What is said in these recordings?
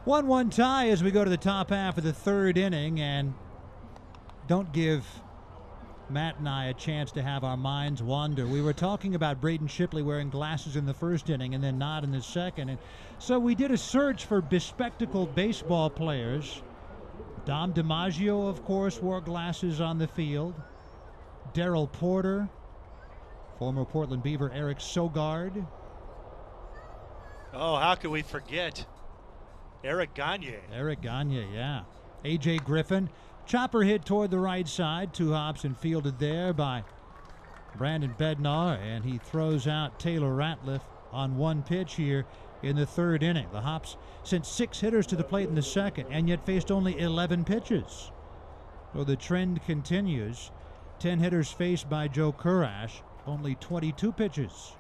1-1 tie as we go to the top half of the third inning, and don't give Matt and I a chance to have our minds wander. We were talking about Braden Shipley wearing glasses in the first inning and then not in the second. And so we did a search for bespectacled baseball players. Dom DiMaggio, of course, wore glasses on the field. Darrell Porter, former Portland Beaver Eric Sogard. Oh, how could we forget Eric Gagne? Eric Gagne, yeah. A.J. Griffin. Chopper hit toward the right side. 2 hops and fielded there by Brandon Bednar, and he throws out Taylor Ratliff on 1 pitch here in the third inning. The Hops sent 6 hitters to the plate in the second and yet faced only 11 pitches. So the trend continues. 10 hitters faced by Joe Kurash, only 22 pitches.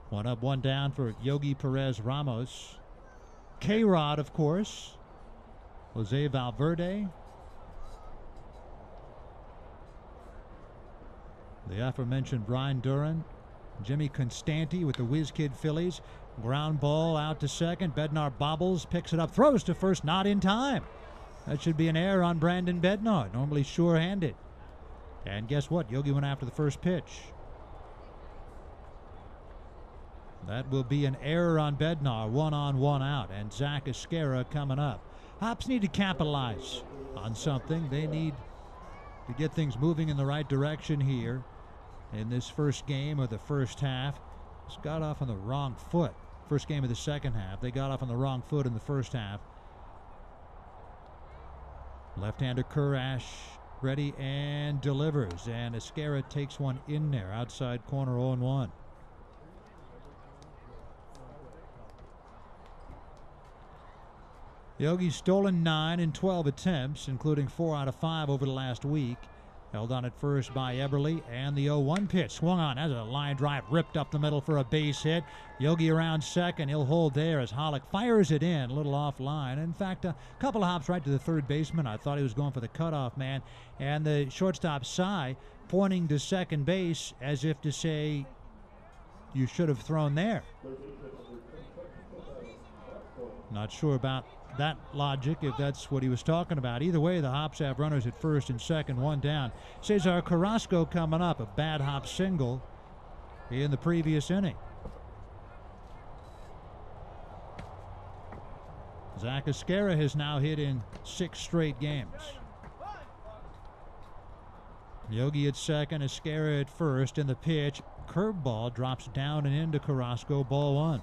1 up, 1 down for Yogi Perez Ramos. K-Rod, of course. Jose Valverde. The aforementioned Brian Duran. Jimmy Constanti with the Whiz Kid Phillies. Ground ball out to second. Bednar bobbles, picks it up, throws to first, not in time. That should be an error on Brandon Bednar, normally sure-handed. And guess what? Yogi went after the first pitch. That will be an error on Bednar, 1 on, 1 out. And Zach Esquera coming up. Hops need to capitalize on something. They need to get things moving in the right direction here in this first game of the first half. It's got off on the wrong foot. First game of the second half. They got off on the wrong foot in the first half. Left-hander Kurash ready and delivers. And Esquera takes one in there. Outside corner, 0-1. Yogi's stolen 9 in 12 attempts, including 4 out of 5 over the last week. Held on at first by Eberle, and the 0-1 pitch swung on as a line drive ripped up the middle for a base hit. Yogi around second. He'll hold there as Hollick fires it in, a little offline. In fact, a couple of hops right to the third baseman. I thought he was going for the cutoff man. And the shortstop, Sy, pointing to second base as if to say, you should have thrown there. Not sure about that logic, if that's what he was talking about. Either way, the Hops have runners at first and second, 1 down. Cesar Carrasco coming up, a bad hop single in the previous inning. Zach Esquera has now hit in 6 straight games. Yogi at second, Esquera at first, and the pitch, curveball, drops down and into Carrasco, ball 1.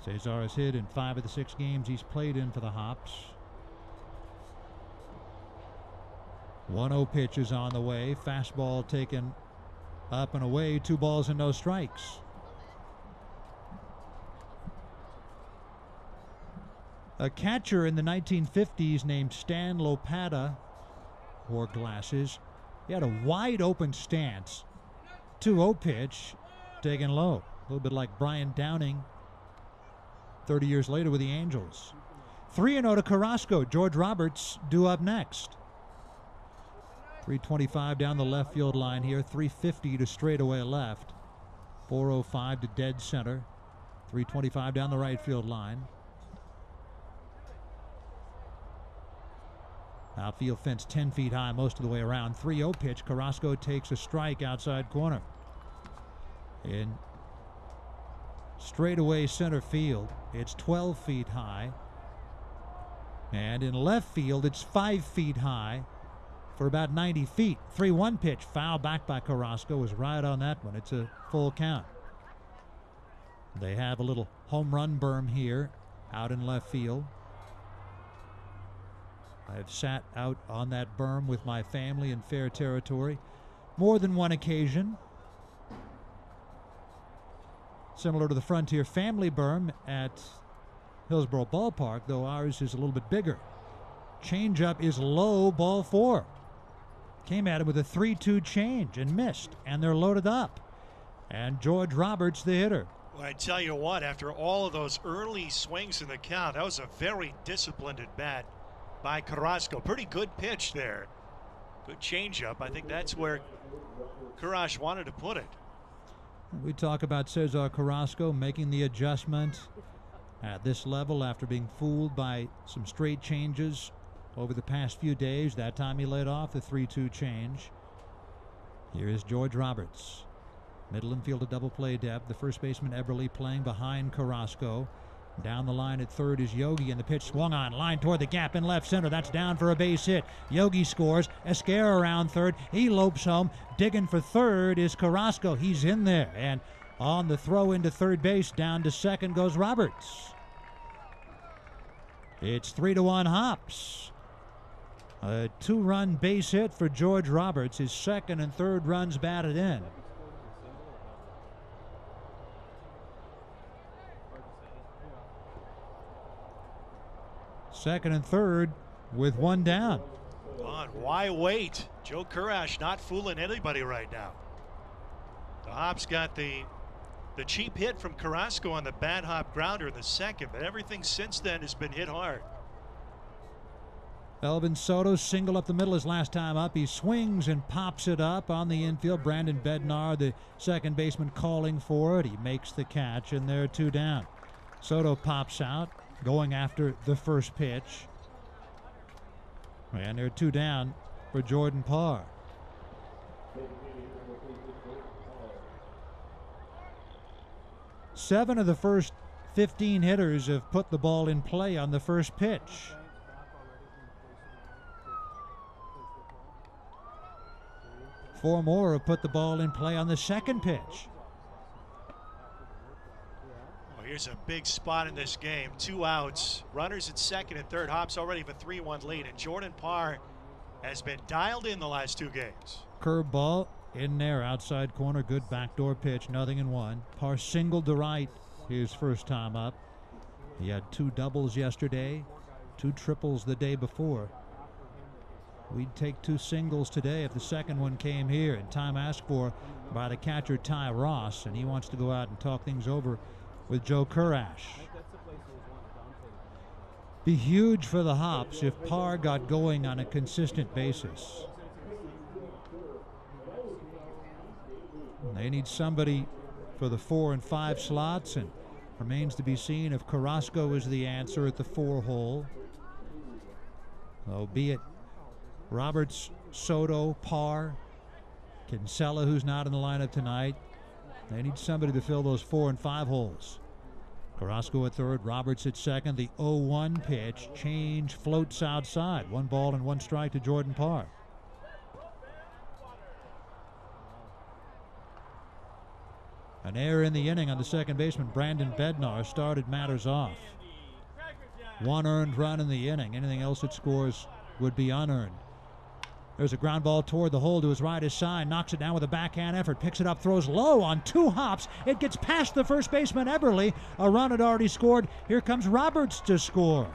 Cesar has hit in 5 of the 6 games he's played in for the Hops. 1-0 pitch is on the way. Fastball taken up and away. 2 balls and no strikes. A catcher in the 1950s named Stan Lopata wore glasses. He had a wide open stance. 2-0 pitch taken low. A little bit like Brian Downing 30 years later with the Angels. 3-0 to Carrasco. George Roberts due up next. 325 down the left field line here. 350 to straightaway left. 405 to dead center. 325 down the right field line. Outfield fence 10 feet high most of the way around. 3-0 pitch. Carrasco takes a strike outside corner. In straightaway center field, it's 12 feet high. And in left field, it's 5 feet high for about 90 feet. 3-1 pitch, foul back by Carrasco, was right on that one. It's a full count. They have a little home run berm here out in left field. I've sat out on that berm with my family in fair territory more than one occasion. Similar to the Frontier Family berm at Hillsboro Ballpark, though ours is a little bit bigger. Changeup is low, ball 4. Came at him with a 3-2 change and missed, and they're loaded up. And George Roberts, the hitter. Well, I tell you what, after all of those early swings in the count, that was a very disciplined at bat by Carrasco. Pretty good pitch there. Good changeup. I think that's where Kurash wanted to put it. We talk about Cesar Carrasco making the adjustment at this level after being fooled by some straight changes over the past few days. That time he led off the 3-2 change. Here is George Roberts. Middle infield to double play depth. The first baseman Eberle playing behind Carrasco. Down the line at third is Yogi, and the pitch swung on. Line toward the gap in left center. That's down for a base hit. Yogi scores. Esquer around third. He lopes home. Digging for third is Carrasco. He's in there. And on the throw into third base, down to second goes Roberts. It's 3-1 Hops. A 2-run base hit for George Roberts. His second and third runs batted in. Second and third with one down. Come on, why wait? Joe Kurash not fooling anybody right now. The Hops got the cheap hit from Carrasco on the bad hop grounder in the second, but everything since then has been hit hard. Elvin Soto single up the middle his last time up. He swings and pops it up on the infield. Brandon Bednar, the second baseman, calling for it. He makes the catch, and they're 2 down. Soto pops out, going after the first pitch. And they're 2 down for Jordan Parr. Seven of the first 15 hitters have put the ball in play on the first pitch. Four more have put the ball in play on the second pitch. Well, here's a big spot in this game. 2 outs. Runners at second and third. Hops already have a 3-1 lead. And Jordan Parr has been dialed in the last 2 games. Curveball in there, outside corner. Good backdoor pitch. 0-1. Parr singled to right his first time up. He had 2 doubles yesterday, 2 triples the day before. We'd take 2 singles today if the second one came here. And time asked for by the catcher Ty Ross, and he wants to go out and talk things over with Joe Kurash. Be huge for the Hops if Parr got going on a consistent basis. They need somebody for the 4 and 5 slots, and remains to be seen if Carrasco is the answer at the 4 hole. Albeit Roberts, Soto, Parr, Kinsella, who's not in the lineup tonight. They need somebody to fill those 4 and 5 holes. Carrasco at third, Roberts at second. The 0-1 pitch, change, floats outside. 1 ball and 1 strike to Jordan Parr. An error in the inning on the second baseman, Brandon Bednar, started matters off. 1 earned run in the inning. Anything else that scores would be unearned. There's a ground ball toward the hole to his right, his side, knocks it down with a backhand effort, picks it up, throws low on 2 hops. It gets past the first baseman, Eberle. A run had already scored. Here comes Roberts to score.